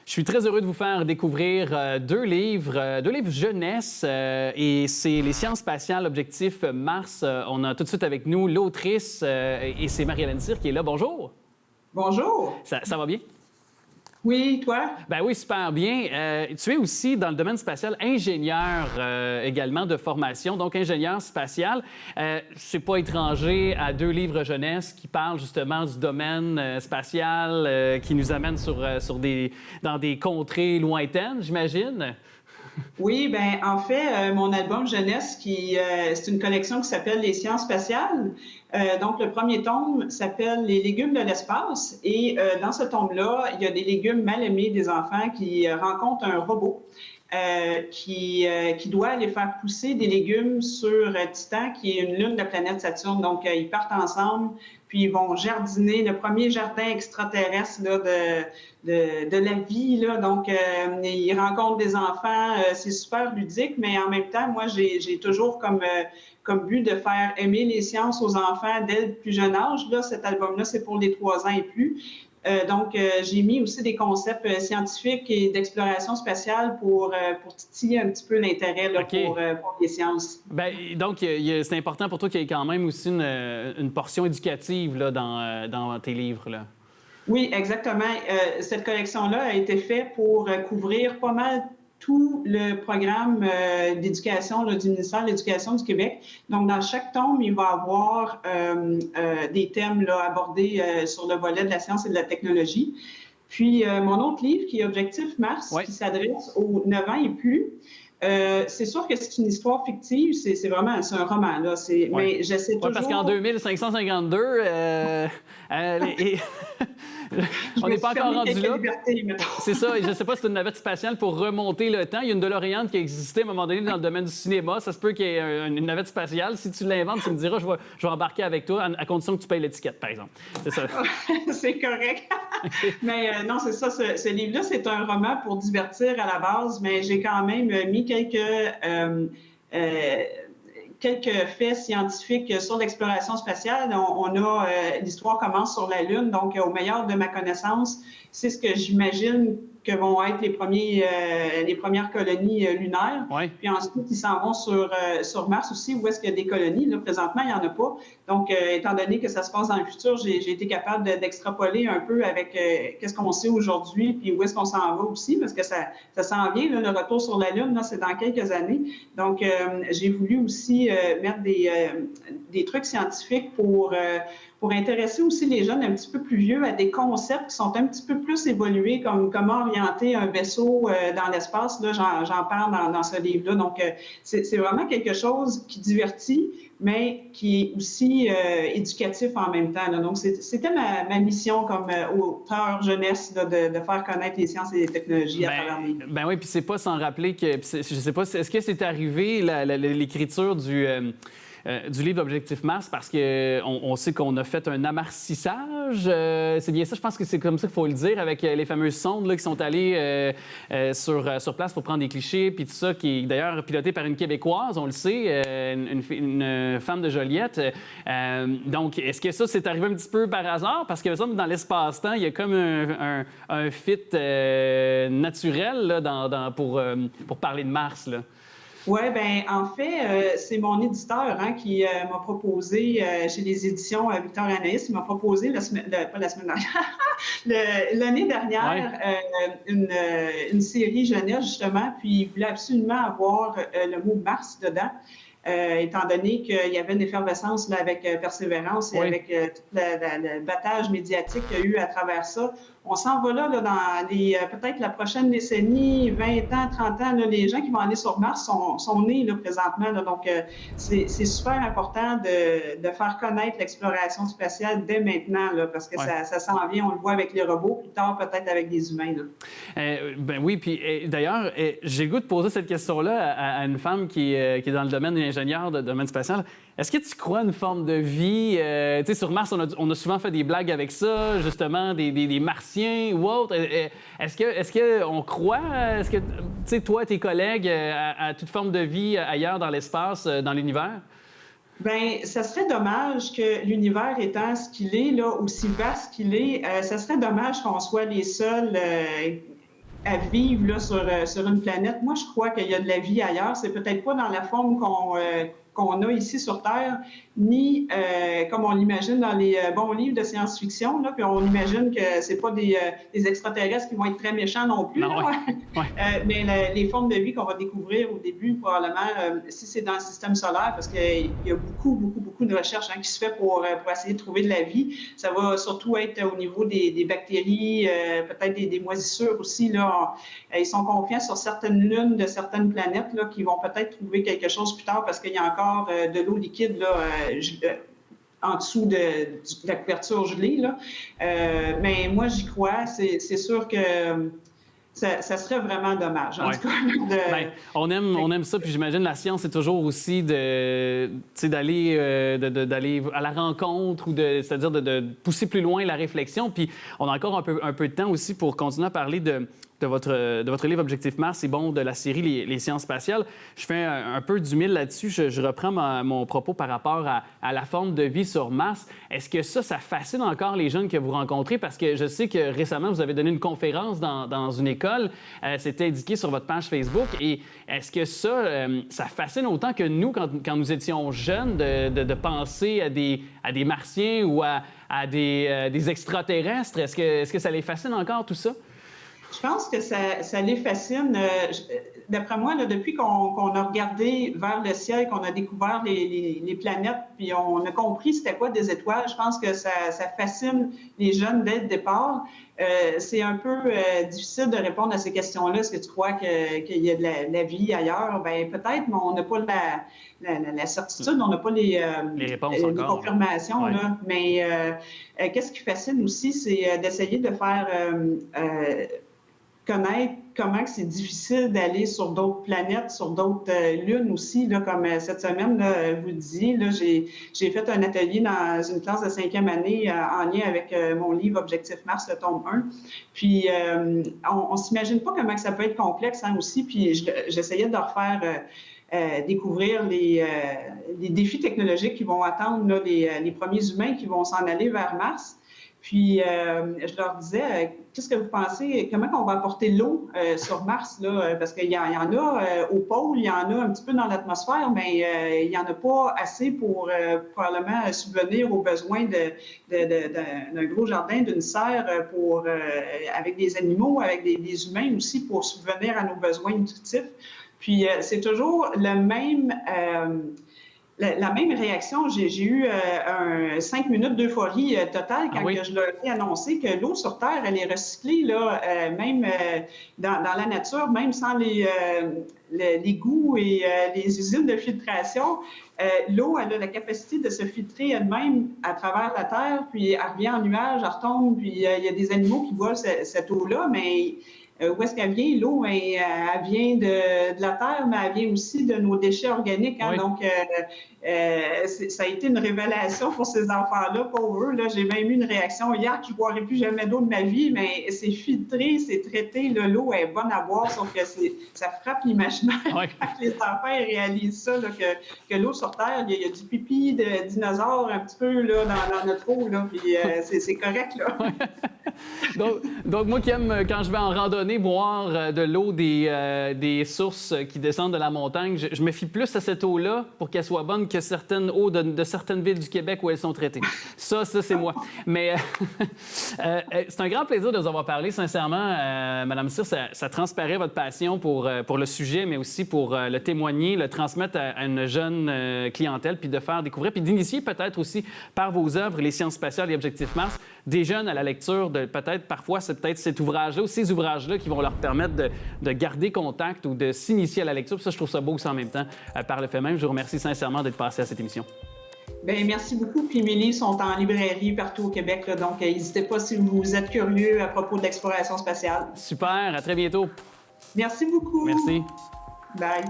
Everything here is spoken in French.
Je suis très heureux de vous faire découvrir deux livres jeunesse, et c'est Les sciences spatiales, Objectif Mars. On a tout de suite avec nous l'autrice, et c'est Marie-Hélène Cyr qui est là. Bonjour! Bonjour! Ça va bien? Oui, toi? Ben oui, super bien. Tu es aussi dans le domaine spatial ingénieur également de formation, donc ingénieur spatial. C'est pas étranger à deux livres jeunesse qui parlent justement du domaine spatial, qui nous amène dans des contrées lointaines, j'imagine. Oui, ben en fait, mon album jeunesse, c'est une collection qui s'appelle Les sciences spatiales. Donc, le premier tome s'appelle Les légumes de l'espace. Et dans ce tome-là, il y a des légumes mal aimés des enfants qui rencontrent un robot qui doit aller faire pousser des légumes sur Titan, qui est une lune de la planète Saturne. Donc, ils partent ensemble, puis ils vont jardiner le premier jardin extraterrestre là, de la vie. Là. Donc, ils rencontrent des enfants. C'est super ludique, mais en même temps, moi, j'ai toujours comme but de faire aimer les sciences aux enfants dès le plus jeune âge. Là, cet album-là, c'est pour les 3 ans et plus. Donc, j'ai mis aussi des concepts scientifiques et d'exploration spatiale pour titiller un petit peu l'intérêt là, OK. pour les sciences. Ben, donc, c'est important pour toi qu'il y ait quand même aussi une portion éducative là, dans tes livres, là. Oui, exactement. Cette collection-là a été faite pour couvrir pas mal tout le programme d'éducation là, du ministère de l'Éducation du Québec. Donc, dans chaque tome, il va y avoir des thèmes là, abordés sur le volet de la science et de la technologie. Puis, mon autre livre, qui est Objectif Mars, Oui. qui s'adresse aux 9 ans et plus, c'est sûr que c'est une histoire fictive, c'est un roman, là. Oui. Mais j'essaie toujours... Parce qu'en 2552, on n'est pas encore rendu là. C'est ça, et je ne sais pas si c'est une navette spatiale pour remonter le temps. Il y a une DeLorean qui a existé à un moment donné dans le domaine du cinéma. Ça se peut qu'il y ait une navette spatiale. Si tu l'inventes, tu me diras, je vais embarquer avec toi, à condition que tu payes l'étiquette, par exemple. C'est ça. C'est correct. Mais non, c'est ça. Ce livre-là, c'est un roman pour divertir à la base, mais j'ai quand même mis quelques faits scientifiques sur l'exploration spatiale. L'histoire commence sur la Lune, donc au meilleur de ma connaissance, c'est ce que j'imagine que vont être les premières colonies lunaires. Oui. Puis ensuite, ils s'en vont sur Mars aussi, où est-ce qu'il y a des colonies. Là, présentement, il n'y en a pas. Donc, étant donné que ça se passe dans le futur, j'ai été capable d'extrapoler un peu avec qu'est-ce qu'on sait aujourd'hui, puis où est-ce qu'on s'en va aussi, parce que ça s'en vient, là, le retour sur la Lune, là, c'est dans quelques années. Donc, j'ai voulu aussi mettre des trucs scientifiques pour intéresser aussi les jeunes un petit peu plus vieux à des concepts qui sont un petit peu plus évolués, comme comment orienter un vaisseau dans l'espace. Là, j'en parle dans ce livre-là. Donc, c'est vraiment quelque chose qui divertit, mais qui est aussi éducatif en même temps. Là. Donc, c'était ma mission comme auteur jeunesse là, de faire connaître les sciences et les technologies à travers les livres. Ben oui, puis c'est pas sans rappeler que... Je sais pas, est-ce que c'est arrivé l'écriture du livre Objectif Mars, parce qu'on sait qu'on a fait un amarcissage. C'est bien ça, je pense que c'est comme ça qu'il faut le dire, avec les fameuses sondes là, qui sont allées sur place pour prendre des clichés, puis tout ça, qui est d'ailleurs piloté par une Québécoise, on le sait, une femme de Joliette. Donc, est-ce que ça, c'est arrivé un petit peu par hasard? Parce que, dans l'espace-temps, il y a comme un fit naturel là, pour parler de Mars, là. Oui, bien, en fait, c'est mon éditeur qui m'a proposé, chez les éditions Victor Anaïs, il m'a proposé pas la semaine dernière, l'année dernière, une série jeunesse, justement, puis il voulait absolument avoir le mot Mars dedans. Étant donné qu'il y avait une effervescence là, avec Persévérance et avec tout le battage médiatique qu'il y a eu à travers ça. On s'en va là dans peut-être la prochaine décennie, 20 ans, 30 ans, là, les gens qui vont aller sur Mars sont nés là, présentement. Là, donc, c'est super important de faire connaître l'exploration spatiale dès maintenant, là, parce que ça s'en vient, on le voit avec les robots, plus tard peut-être avec des humains. Là. Ben oui, puis d'ailleurs, j'ai le goût de poser cette question-là à une femme qui est dans le domaine de l'ingénieur, de domaine spatial. Est-ce que tu crois à une forme de vie? Tu sais, sur Mars, on a souvent fait des blagues avec ça, justement, des martiens ou autres. Est-ce qu'on croit, est-ce que, tu sais, toi, tes collègues, à toute forme de vie ailleurs dans l'espace, dans l'univers? Bien, ça serait dommage que l'univers étant ce qu'il est, là, aussi vaste qu'il est, ça serait dommage qu'on soit les seuls à vivre là, sur une planète. Moi, je crois qu'il y a de la vie ailleurs. C'est peut-être pas dans la forme qu'on a ici sur Terre, ni comme on l'imagine dans les bons livres de science-fiction. Puis on imagine que c'est pas des extraterrestres qui vont être très méchants non plus. Non, ouais. Mais les formes de vie qu'on va découvrir au début, probablement, si c'est dans le système solaire, parce qu'il y a beaucoup de recherches qui se fait pour essayer de trouver de la vie. Ça va surtout être au niveau des bactéries, peut-être des moisissures aussi. Là. Ils sont confiants sur certaines lunes de certaines planètes là, qui vont peut-être trouver quelque chose plus tard parce qu'il y a encore de l'eau liquide là, en dessous de la couverture gelée. Là. Mais moi, j'y crois. C'est sûr que ça serait vraiment dommage. En tout cas, on aime ça, puis j'imagine la science, c'est toujours aussi d'aller à la rencontre, ou c'est-à-dire de pousser plus loin la réflexion. Puis on a encore un peu de temps aussi pour continuer à parler de votre livre Objectif Mars, c'est bon, de la série les sciences spatiales. Je fais un peu du mille là-dessus. Je reprends mon propos par rapport à la forme de vie sur Mars. Est-ce que ça fascine encore les jeunes que vous rencontrez? Parce que je sais que récemment, vous avez donné une conférence dans une école. C'était indiqué sur votre page Facebook. Et est-ce que ça fascine autant que nous, quand nous étions jeunes, de penser à des Martiens ou à des extraterrestres? Est-ce que ça les fascine encore, tout ça? Je pense que ça les fascine. D'après moi, là, depuis qu'on a regardé vers le ciel, qu'on a découvert les planètes, puis on a compris c'était quoi des étoiles, je pense que ça fascine les jeunes dès le départ. C'est un peu difficile de répondre à ces questions-là. Est-ce que tu crois qu'il y a de la vie ailleurs? Bien, peut-être, mais on n'a pas la certitude, on n'a pas les réponses les encore. confirmations. Ouais. Là. Mais qu'est-ce qui fascine aussi, c'est d'essayer de faire connaître comment c'est difficile d'aller sur d'autres planètes, sur d'autres lunes aussi, là, comme cette semaine, là, vous le disiez, là, j'ai fait un atelier dans une classe de 5e année en lien avec mon livre Objectif Mars, le tome 1. Puis, on ne s'imagine pas comment que ça peut être complexe aussi, puis j'essayais de leur faire découvrir les défis technologiques qui vont attendre là, les premiers humains qui vont s'en aller vers Mars. Puis, je leur disais, qu'est-ce que vous pensez, comment on va apporter l'eau sur Mars? Là? Parce qu'il y en a au pôle, il y en a un petit peu dans l'atmosphère, mais il n'y en a pas assez pour probablement subvenir aux besoins d'un gros jardin, d'une serre, avec des animaux, avec des humains aussi, pour subvenir à nos besoins nutritifs. Puis, c'est toujours la même réaction. J'ai eu 5 minutes d'euphorie totale quand je leur ai annoncé que l'eau sur Terre, elle est recyclée, là, même dans la nature, même sans les égouts et les usines de filtration. L'eau, elle a la capacité de se filtrer elle-même à travers la Terre, puis elle revient en nuage, elle retombe, puis il y a des animaux qui boivent cette eau-là, mais où est-ce qu'elle vient? L'eau, elle vient de la Terre, mais elle vient aussi de nos déchets organiques. Hein? Oui. Donc, ça a été une révélation pour ces enfants-là, pour eux. Là, j'ai même eu une réaction hier que je ne boirai plus jamais d'eau de ma vie, mais c'est filtré, c'est traité. Là, l'eau est bonne à boire, sauf que ça frappe l'imaginaire quand les enfants réalisent ça, là, que l'eau sur Terre, il y a du pipi de dinosaure un petit peu là, dans notre eau, là, puis c'est correct. Là. donc, moi qui aime, quand je vais en randonnée, boire de l'eau des sources qui descendent de la montagne, je me fie plus à cette eau-là pour qu'elle soit bonne que certaines eaux de certaines villes du Québec où elles sont traitées. Ça, c'est moi. Mais c'est un grand plaisir de vous avoir parlé, sincèrement. Madame Cyr, ça transparaît votre passion pour le sujet, mais aussi pour le témoigner, le transmettre à une jeune clientèle, puis de faire découvrir, puis d'initier peut-être aussi par vos œuvres, les sciences spatiales et Objectif Mars, des jeunes à la lecture de parfois, c'est peut-être cet ouvrage-là ou ces ouvrages-là qui vont leur permettre de garder contact ou de s'initier à la lecture. Puis ça, je trouve ça beau aussi en même temps par le fait même. Je vous remercie sincèrement d'être passé à cette émission. Bien, merci beaucoup. Puis mes livres sont en librairie partout au Québec, là, donc n'hésitez pas si vous êtes curieux à propos de l'exploration spatiale. Super, à très bientôt. Merci beaucoup. Merci. Bye.